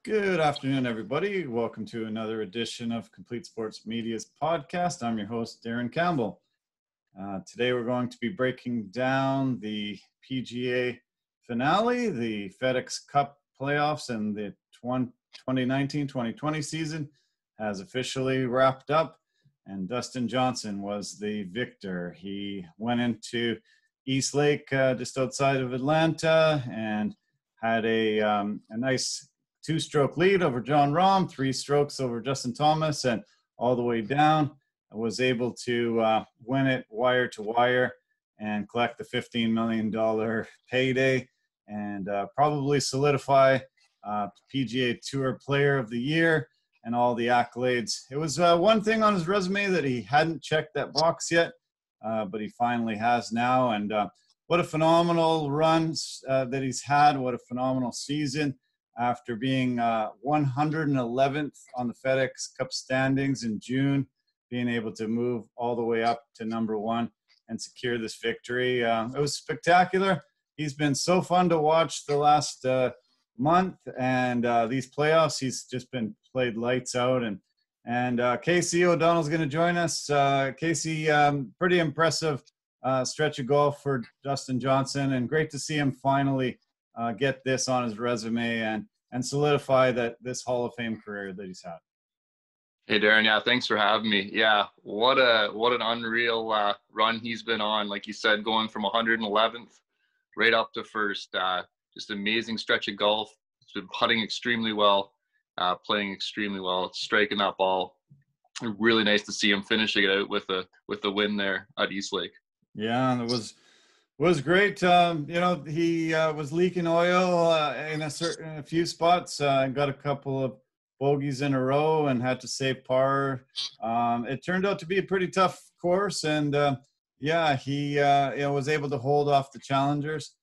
Good afternoon, everybody. Welcome to another edition of Complete Sports Media's podcast. I'm your host, Darren Campbell. Today, we're going to be breaking down the PGA finale, the Fedex Cup playoffs, and the 2019-2020 season has officially wrapped up, and Dustin Johnson was the victor. He went into East Lake just outside of Atlanta and had a nice two-stroke lead over John Rahm, 3 strokes over Justin Thomas, and all the way down. I was able to win it wire to wire and collect the $15 million payday and probably solidify PGA Tour Player of the Year and all the accolades. It was one thing on his resume that he hadn't checked that box yet, but he finally has now. And what a phenomenal run that he's had. What a phenomenal season. After being 111th on the Fedex Cup standings in June, being able to move all the way up to number 1 and secure this victory. It was spectacular. He's been so fun to watch the last month, and these playoffs, he's just been played lights out. And Casey O'Donnell's going to join us. Casey, pretty impressive stretch of golf for Dustin Johnson, and great to see him finally get this on his resume and solidify this Hall of Fame career that he's had. Hey Darren, yeah, thanks for having me. Yeah, what an unreal run he's been on. Like you said, going from 111th right up to first. Just amazing stretch of golf. He's been putting extremely well, playing extremely well, striking that ball. Really nice to see him finishing it out with the win there at East Lake. Yeah, and it was great. He was leaking oil in a few spots. Got a couple of bogeys in a row and had to save par. It turned out to be a pretty tough course, and he was able to hold off the challengers.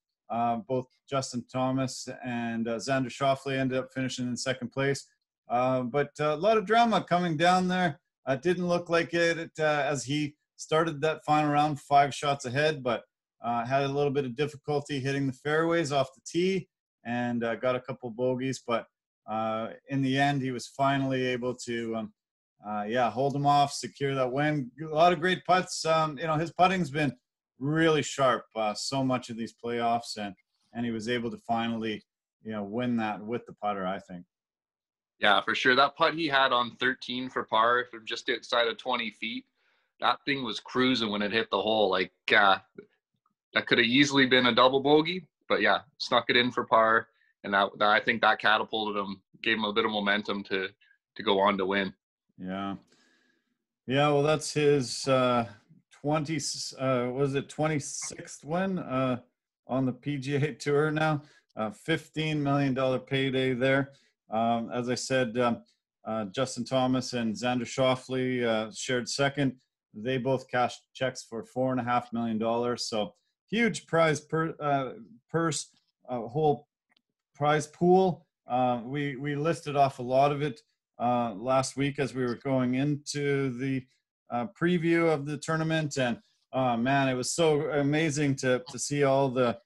Both Justin Thomas and Xander Schauffele ended up finishing in second place. But a lot of drama coming down there. It didn't look like it as he started that final round 5 shots ahead, but had a little bit of difficulty hitting the fairways off the tee and got a couple bogeys. But in the end, he was finally able to, hold them off, secure that win. A lot of great putts. His putting's been really sharp so much of these playoffs, and he was able to finally, win that with the putter, I think. Yeah, for sure. That putt he had on 13 for par from just outside of 20 feet, that thing was cruising when it hit the hole. Like, that could have easily been a double bogey, but yeah, snuck it in for par, and that I think that catapulted him, gave him a bit of momentum to go on to win. Yeah. Well, that's his 26th win on the PGA Tour now. $15 million payday there. As I said, Justin Thomas and Xander Schauffele shared second. They both cashed checks for $4.5 million. So huge prize purse, whole prize pool. We listed off a lot of it last week as we were going into the preview of the tournament, and man, it was so amazing to see all the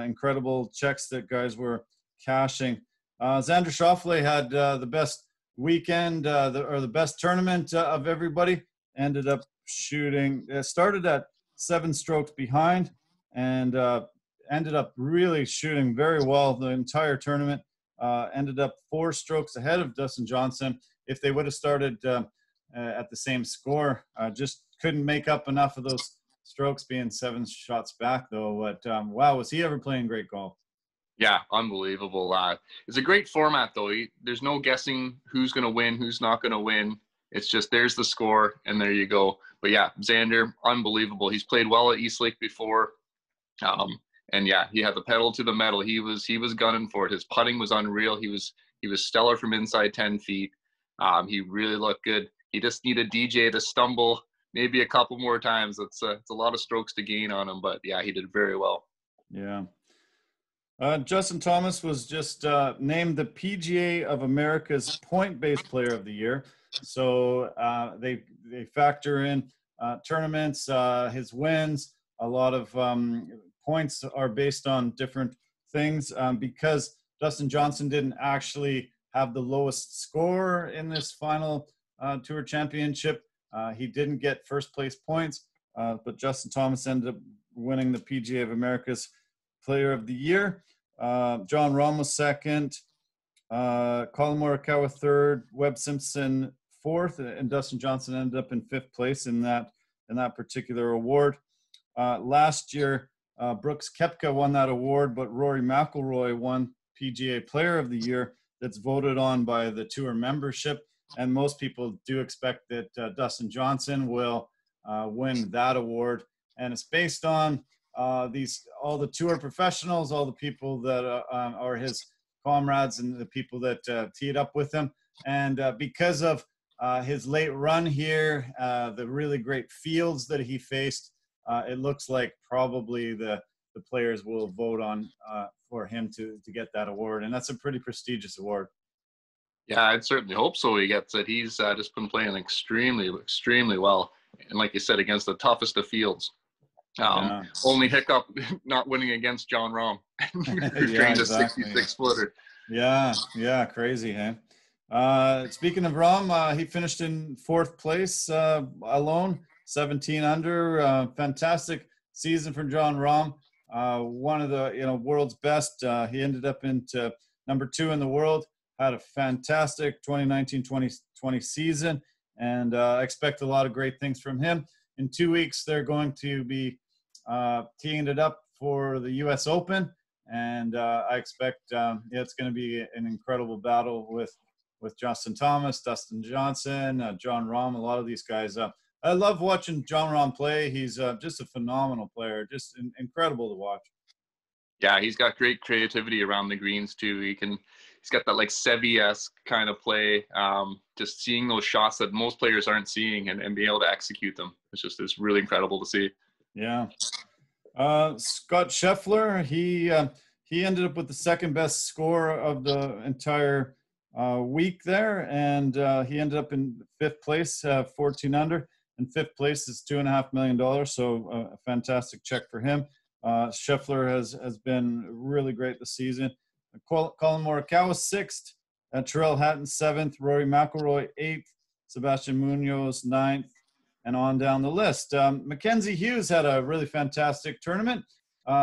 incredible checks that guys were cashing. Xander Schauffele had the best weekend the best tournament of everybody. Ended up started at 7 strokes behind and ended up really shooting very well the entire tournament. Ended up 4 strokes ahead of Dustin Johnson. If they would have started at the same score, just couldn't make up enough of those strokes, being 7 shots back though. But wow, was he ever playing great golf? Yeah, unbelievable. It's a great format though. There's no guessing who's going to win, who's not going to win. It's just there's the score and there you go. But yeah, Xander, unbelievable. He's played well at East Lake before. And yeah, he had the pedal to the metal. He was gunning for it. His putting was unreal. He was stellar from inside 10 feet. He really looked good. He just needed DJ to stumble maybe a couple more times. It's a lot of strokes to gain on him, but yeah, he did very well. Yeah. Justin Thomas was just named the PGA of America's point-based player of the year. So they factor in tournaments, his wins. A lot of points are based on different things because Dustin Johnson didn't actually have the lowest score in this final Tour Championship. He didn't get first place points, but Justin Thomas ended up winning the PGA of America's Player of the Year. John Rahm was second, Colin Morikawa third, Webb Simpson fourth, and Dustin Johnson ended up in fifth place in that particular award. Last year, Brooks Koepka won that award, but Rory McIlroy won PGA Player of the Year. That's voted on by the tour membership, and most people do expect that Dustin Johnson will win that award. And it's based on all the tour professionals, all the people that are his comrades and the people that teed up with him. And because of his late run here, the really great fields that he faced, it looks like probably the players will vote on for him to get that award. And that's a pretty prestigious award. Yeah, I'd certainly hope so. He gets it. He's just been playing extremely, extremely well. And like you said, against the toughest of fields. Only hiccup, not winning against John Rahm. Who trained exactly. a 66-footer. Yeah, crazy, hey? Speaking of Rahm, he finished in fourth place alone, 17 under. Fantastic season for John Rahm. One of the world's best. He ended up into number 2 in the world. Had a fantastic 2019-2020 season, and I expect a lot of great things from him. In 2 weeks, they're going to be teeing it up for the U.S. Open, and I expect it's going to be an incredible battle with Justin Thomas, Dustin Johnson, John Rahm, a lot of these guys. I love watching John Rahm play. He's just a phenomenal player, just incredible to watch. Yeah, he's got great creativity around the greens too. He's got that like Seve-esque kind of play. Just seeing those shots that most players aren't seeing and being able to execute them. It's really incredible to see. Yeah. Scott Scheffler, he ended up with the second best score of the entire week there, and he ended up in fifth place, 14 under, and fifth place is $2.5 million. So a fantastic check for him. Scheffler has been really great this season. Colin Morikawa sixth, Tyrrell Hatton seventh, Rory McIlroy eighth, Sebastian Munoz ninth, and on down the list. Mackenzie Hughes had a really fantastic tournament.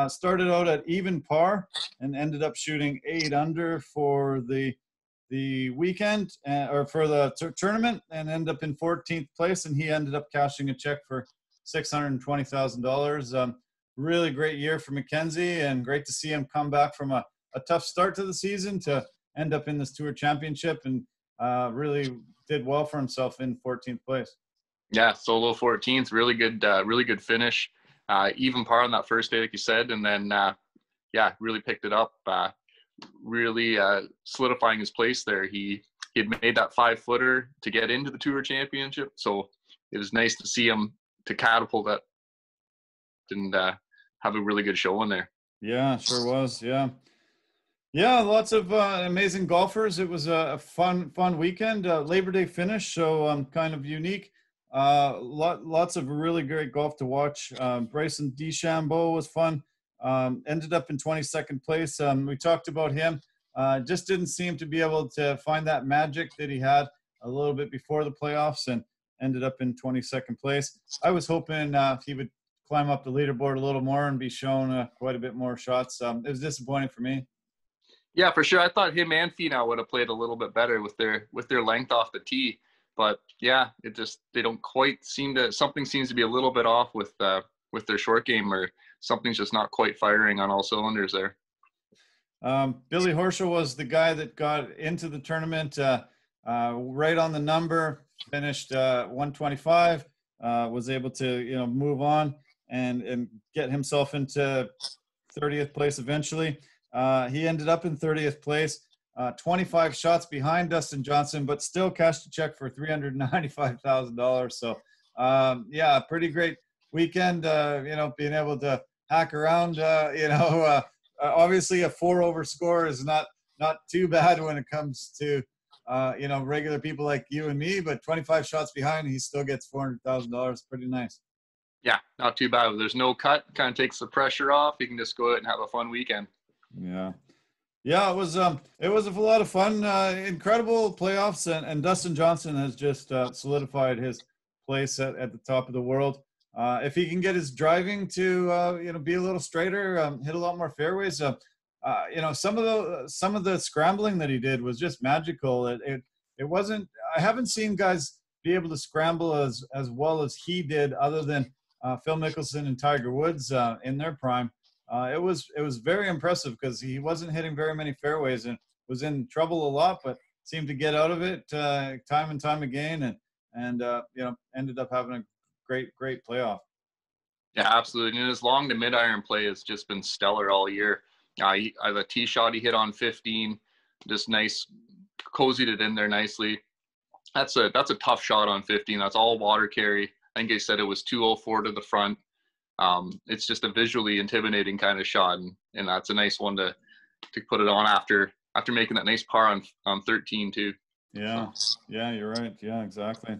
Started out at even par and ended up shooting 8 under for the weekend or for the tournament, and ended up in 14th place. And he ended up cashing a check for $620,000. Really great year for Mackenzie, and great to see him come back from a tough start to the season to end up in this Tour Championship, and really did well for himself in 14th place. Yeah, solo 14th, really good finish. Even par on that first day, like you said, and then really picked it up. Really solidifying his place there. He had made that 5-footer to get into the Tour Championship, so it was nice to see him to catapult that and have a really good show in there. Yeah, sure was. Yeah, lots of amazing golfers. It was a fun weekend. Labor Day finish, so kind of unique. Lots of really great golf to watch. Bryson D Shambo was fun. Ended up in 22nd place. We talked about him. Just didn't seem to be able to find that magic that he had a little bit before the playoffs, and ended up in 22nd place. I was hoping he would climb up the leaderboard a little more and be shown quite a bit more shots. It was disappointing for me. Yeah, for sure. I thought him and Finau would have played a little bit better with their length off the tee. But yeah, they don't quite something seems to be a little bit off with their short game, or something's just not quite firing on all cylinders there. Billy Horschel was the guy that got into the tournament right on the number, finished 125, was able to move on and get himself into 30th place eventually. He ended up in 30th place. 25 shots behind Dustin Johnson, but still cashed a check for $395,000. So, pretty great weekend. Being able to hack around. Obviously, a 4-over score is not too bad when it comes to regular people like you and me. But 25 shots behind, he still gets $400,000. Pretty nice. Yeah, not too bad. There's no cut. Kind of takes the pressure off. You can just go out and have a fun weekend. Yeah. Yeah, it was a lot of fun. Incredible playoffs, and Dustin Johnson has just solidified his place at the top of the world. If he can get his driving to be a little straighter, hit a lot more fairways. Some of the scrambling that he did was just magical. It wasn't. I haven't seen guys be able to scramble as well as he did, other than Phil Mickelson and Tiger Woods in their prime. It was very impressive because he wasn't hitting very many fairways and was in trouble a lot, but seemed to get out of it time and time again, and ended up having a great playoff. Yeah, absolutely. And his long to mid iron play has just been stellar all year. The tee shot he hit on 15, just nice, cozied it in there nicely. That's a tough shot on 15. That's all water carry. I think they said it was 204 to the front. It's just a visually intimidating kind of shot, and that's a nice one to put it on after making that nice par on 13 too. Yeah, yeah, you're right. Yeah, exactly.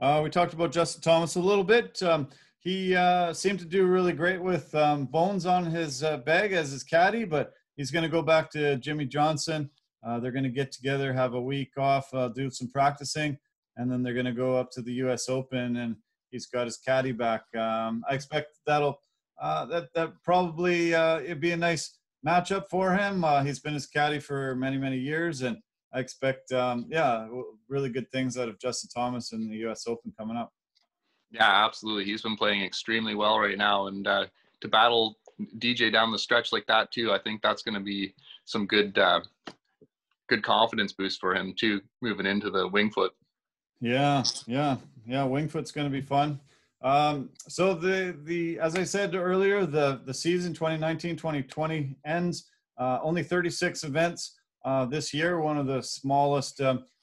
We talked about Justin Thomas a little bit. He seemed to do really great with Bones on his bag as his caddy, but he's going to go back to Jimmy Johnson. They're going to get together, have a week off, do some practicing, and then they're going to go up to the U.S. Open, and he's got his caddy back. I expect that probably it'd be a nice matchup for him. He's been his caddy for many years, and I expect really good things out of Justin Thomas in the U.S. Open coming up. Yeah, absolutely. He's been playing extremely well right now, and to battle DJ down the stretch like that too, I think that's going to be some good confidence boost for him too, moving into the Winged Foot. Yeah. Winged Foot's going to be fun. So the as I said earlier, the season 2019-2020 ends. Only 36 events this year, one of the smallest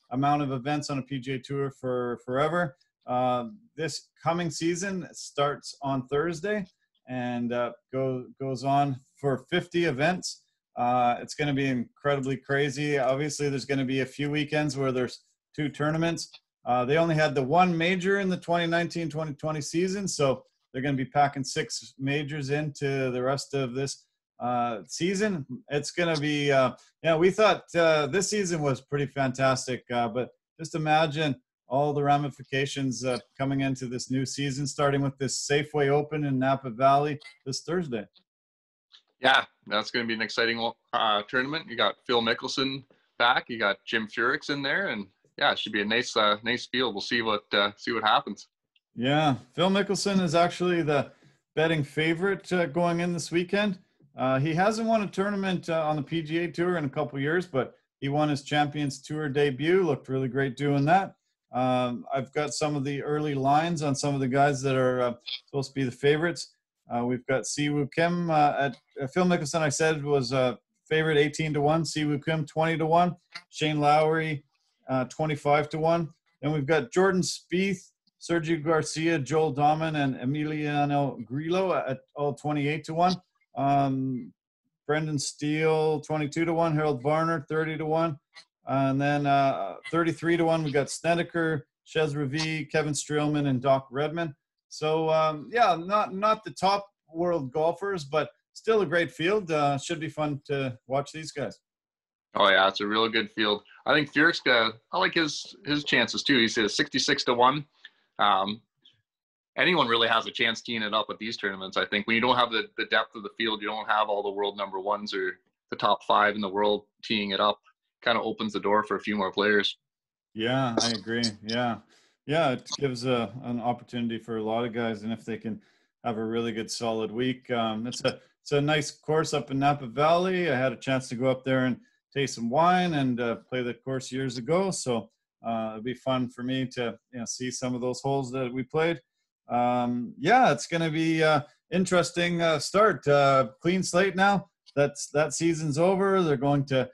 amount of events on a PGA Tour for forever. This coming season starts on Thursday and goes on for 50 events. It's going to be incredibly crazy. Obviously, there's going to be a few weekends where there's 2 tournaments. They only had the 1 major in the 2019-2020 season, so they're going to be packing 6 majors into the rest of this season. It's going to be, we thought this season was pretty fantastic, but just imagine all the ramifications coming into this new season, starting with this Safeway Open in Napa Valley this Thursday. Yeah, that's going to be an exciting tournament. You got Phil Mickelson back. You got Jim Furyk in there, and yeah, it should be a nice field. We'll see what happens. Yeah, Phil Mickelson is actually the betting favorite going in this weekend. He hasn't won a tournament on the PGA Tour in a couple years, but he won his Champions Tour debut. Looked really great doing that. I've got some of the early lines on some of the guys that are supposed to be the favorites. We've got Siwoo Kim at Phil Mickelson. I said was favorite 18-1. Siwoo Kim 20-1. Shane Lowry 25-1. Then we've got Jordan Spieth, Sergio Garcia, Joel Dahman, and Emiliano Grillo at all 28-1. Brendan Steele 22-1. Harold Varner 30-1. And then 33-1, we got Snedeker, Chez Reavie, Kevin Streelman, and Doc Redman. So, not the top world golfers, but still a great field. Should be fun to watch these guys. Oh, yeah, it's a real good field. I think Furyk's I like his chances, too. He's at 66-1. Anyone really has a chance teeing it up at these tournaments, I think. When you don't have the depth of the field, you don't have all the world number ones or the top 5 in the world teeing it up. Kind of opens the door for a few more players. Yeah, I agree. Yeah, it gives an opportunity for a lot of guys, and if they can have a really good solid week, it's a nice course up in Napa Valley. I had a chance to go up there and taste some wine and play the course years ago, so it'd be fun for me to see some of those holes that we played. It's going to be interesting start. Clean slate now. That season's over. They're going to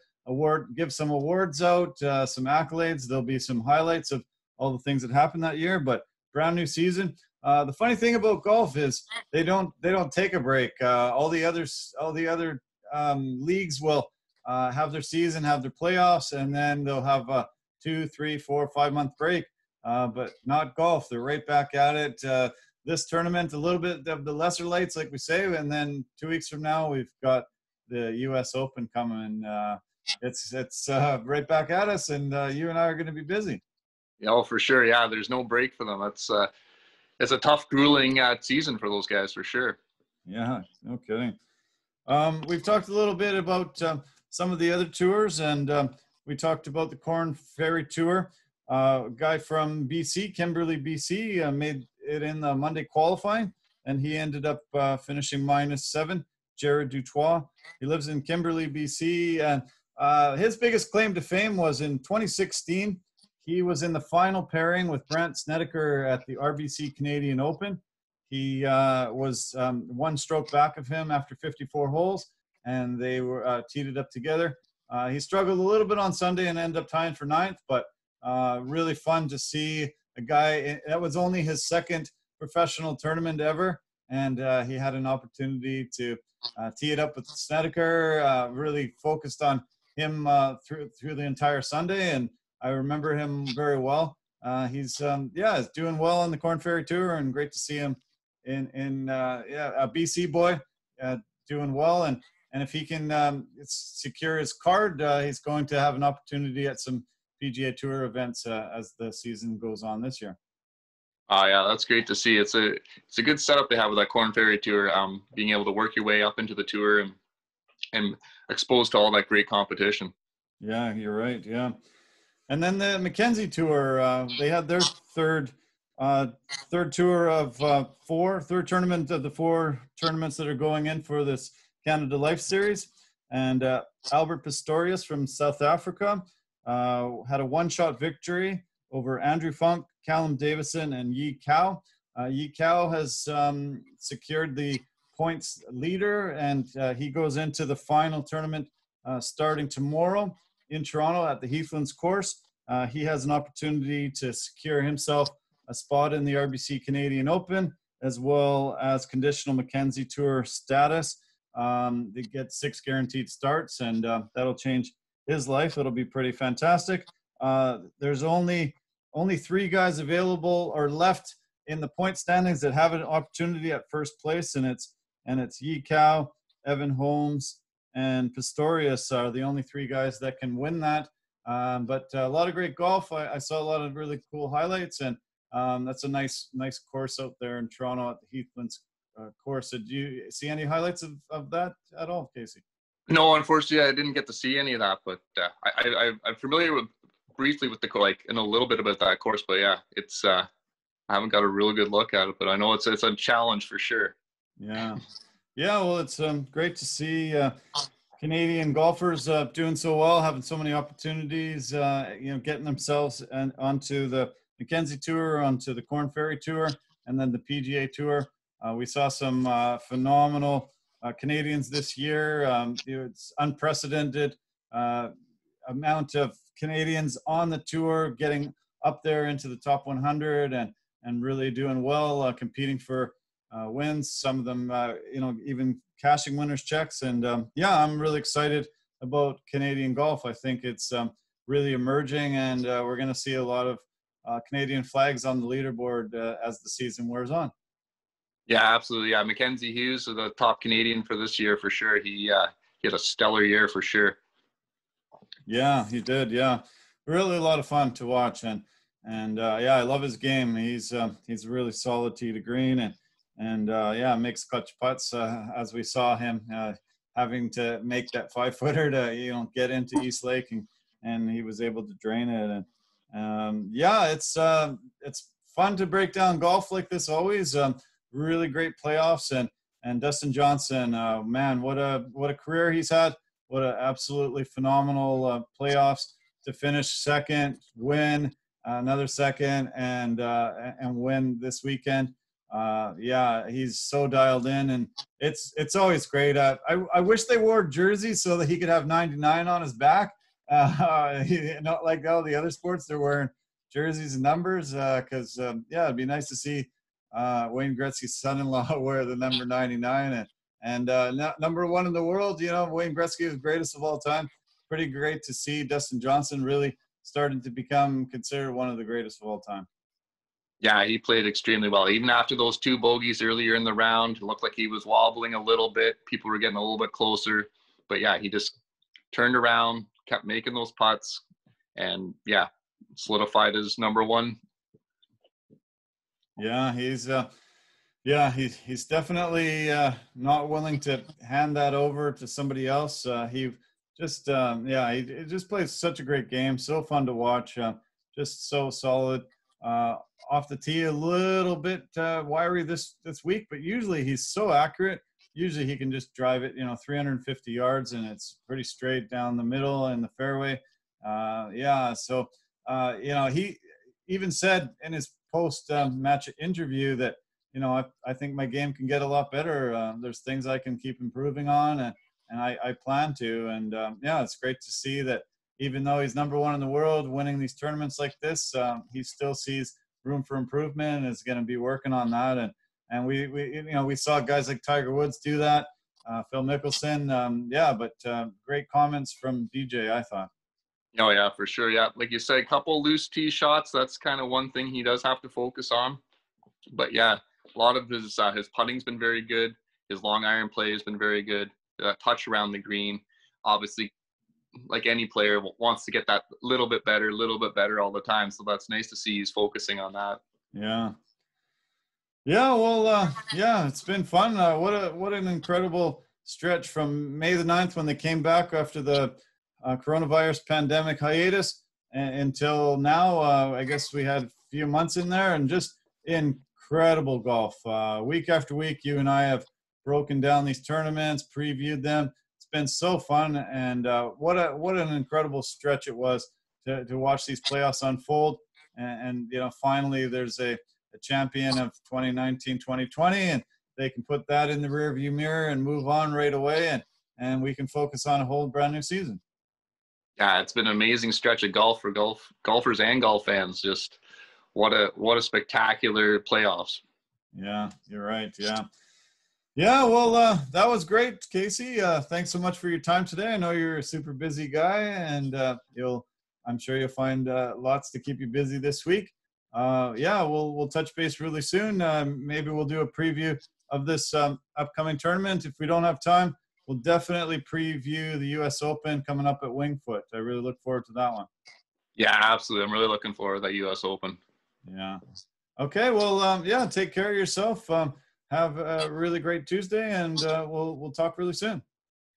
give some awards out, some accolades. There'll be some highlights of all the things that happened that year, but brand new season. The funny thing about golf is they don't take a break. All the other leagues will have their season, have their playoffs, and then they'll have a 2, 3, 4, 5 month break. But not golf. They're right back at it. This tournament, a little bit of the lesser lights, like we say, and then 2 weeks from now, we've got the U.S. Open coming. It's right back at us, and you and I are going to be busy. Yeah, for sure. Yeah, there's no break for them. It's a tough, grueling season for those guys for sure. Yeah, no kidding. We've talked a little bit about some of the other tours, and we talked about the Corn Ferry Tour. A guy from BC, Kimberley, BC, made it in the Monday qualifying, and he ended up finishing -7. Jared Dutois. He lives in Kimberley, BC, and his biggest claim to fame was in 2016. He was in the final pairing with Brandt Snedeker at the RBC Canadian Open. He was one stroke back of him after 54 holes, and they were teed it up together. He struggled a little bit on Sunday and ended up tying for 9th, but really fun to see a guy. That was only his second professional tournament ever, and he had an opportunity to tee it up with Snedeker, really focused on him through the entire Sunday, and I remember him very well. He's doing well on the Corn Ferry Tour, and great to see him in a BC boy doing well, and if he can secure his card, he's going to have an opportunity at some PGA Tour events as the season goes on this year. Oh yeah, that's great to see. It's a good setup they have with that Corn Ferry Tour, being able to work your way up into the tour and exposed to all that great competition. Yeah, you're right. Yeah, and then the Mackenzie Tour, they had their third tour of third tournament of the 4 tournaments that are going in for this Canada Life Series, and Albert Pistorius from South Africa had a one-shot victory over Andrew Funk, Callum Davison, and Yi Cao. Yi Cao has secured the points leader, and he goes into the final tournament starting tomorrow in Toronto at the Heathlands course. He has an opportunity to secure himself a spot in the RBC Canadian Open, as well as conditional Mackenzie Tour status. They get 6 guaranteed starts, and that'll change his life. It'll be pretty fantastic. There's only 3 guys available or left in the point standings that have an opportunity at first place, and it's Yi Cao, Evan Holmes, and Pistorius are the only 3 guys that can win that. But a lot of great golf. I saw a lot of really cool highlights, and that's a nice course out there in Toronto at the Heathlands course. Did you see any highlights of that at all, Casey? No, unfortunately, I didn't get to see any of that, but I'm familiar briefly with the I know a little bit about that course, but yeah, it's I haven't got a real good look at it, but I know it's a challenge for sure. Yeah. Well, it's great to see Canadian golfers doing so well, having so many opportunities, getting themselves onto the Mackenzie Tour, onto the Corn Ferry Tour, and then the PGA Tour. We saw some phenomenal Canadians this year. It's unprecedented amount of Canadians on the tour getting up there into the top 100 and really doing well, competing for wins. Some of them, even cashing winners' checks. And I'm really excited about Canadian golf. I think it's really emerging, and we're going to see a lot of Canadian flags on the leaderboard as the season wears on. Yeah, absolutely. Yeah, Mackenzie Hughes, the top Canadian for this year for sure. He had a stellar year for sure. Yeah, he did. Yeah, really a lot of fun to watch, and I love his game. He's a really solid tee to green, and makes clutch putts as we saw him having to make that 5-footer to get into East Lake, and he was able to drain it. And it's fun to break down golf like this always. Really great playoffs, and Dustin Johnson, man, what a career he's had. What an absolutely phenomenal playoffs to finish second, win another second, and win this weekend. He's so dialed in, and it's always great. I wish they wore jerseys so that he could have 99 on his back. Not like all the other sports, they're wearing jerseys and numbers. Because it'd be nice to see Wayne Gretzky's son-in-law wear the number 99 and number 1 in the world. Wayne Gretzky is the greatest of all time. Pretty great to see Dustin Johnson really starting to become considered one of the greatest of all time. Yeah, he played extremely well. Even after those 2 bogeys earlier in the round, it looked like he was wobbling a little bit. People were getting a little bit closer, But yeah, he just turned around, kept making those putts, and yeah, solidified as number one. Yeah, he's definitely not willing to hand that over to somebody else. He just he just plays such a great game, so fun to watch, just so solid. Off the tee a little bit wiry this week, but usually he's so accurate. Usually he can just drive it 350 yards, and it's pretty straight down the middle in the fairway. So he even said in his post match interview that I think my game can get a lot better. There's things I can keep improving on, and I plan to. And it's great to see that even though he's number one in the world, winning these tournaments like this, he still sees room for improvement and is going to be working on that. And we saw guys like Tiger Woods do that, Phil Mickelson. But great comments from DJ, I thought. Oh yeah, for sure. Yeah, like you said, a couple loose tee shots. That's kind of one thing he does have to focus on. But yeah, a lot of his putting's been very good. His long iron play has been very good. Touch around the green, obviously, like any player wants to get that little bit better all the time. So that's nice to see he's focusing on that. Yeah. Yeah. Well, it's been fun. What an incredible stretch from May the 9th when they came back after the coronavirus pandemic hiatus until now. I guess we had a few months in there, and just incredible golf. Week after week, you and I have broken down these tournaments, previewed them. It's been so fun, and what an incredible stretch it was to watch these playoffs unfold. And finally, there's a champion of 2019, 2020, and they can put that in the rearview mirror and move on right away, and we can focus on a whole brand new season. Yeah, it's been an amazing stretch of golf for golfers and golf fans. Just what a spectacular playoffs. Yeah, you're right. Yeah. Well, that was great, Casey. Thanks so much for your time today. I know you're a super busy guy, and I'm sure you'll find lots to keep you busy this week. We'll touch base really soon. Maybe we'll do a preview of this upcoming tournament. If we don't have time, we'll definitely preview the U.S. Open coming up at Winged Foot. I really look forward to that one. Yeah, absolutely. I'm really looking forward to that U.S. Open. Yeah. Okay. Well, take care of yourself. Have a really great Tuesday, and we'll talk really soon.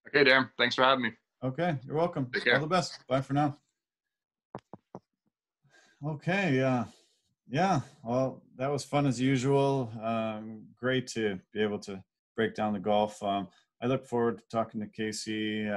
Okay, Darren. Thanks for having me. Okay. You're welcome. Take care. All the best. Bye for now. Okay. Yeah. Well, that was fun as usual. Great to be able to break down the golf. I look forward to talking to Casey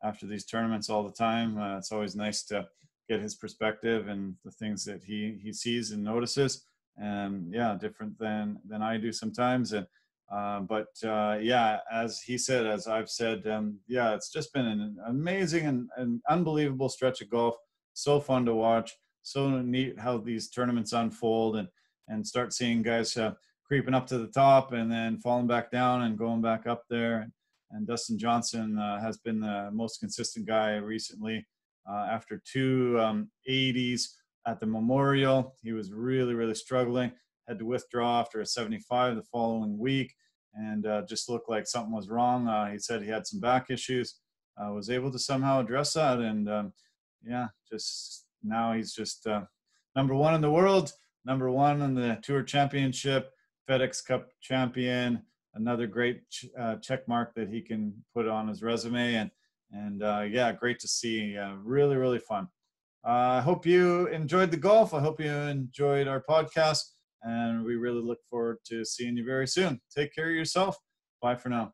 after these tournaments all the time. It's always nice to get his perspective and the things that he sees and notices. And different than I do sometimes. And as he said, as I've said, it's just been an amazing and unbelievable stretch of golf. So fun to watch. So neat how these tournaments unfold and start seeing guys creeping up to the top and then falling back down and going back up there. And Dustin Johnson has been the most consistent guy recently. After two 80s at the Memorial, he was really, really struggling. Had to withdraw after a 75 the following week, and just looked like something was wrong. He said he had some back issues. Was able to somehow address that, and just now he's just number one in the world, number one in the Tour Championship, FedEx Cup champion. Another great check mark that he can put on his resume, and great to see. Really, really fun. I hope you enjoyed the golf. I hope you enjoyed our podcast, and we really look forward to seeing you very soon. Take care of yourself. Bye for now.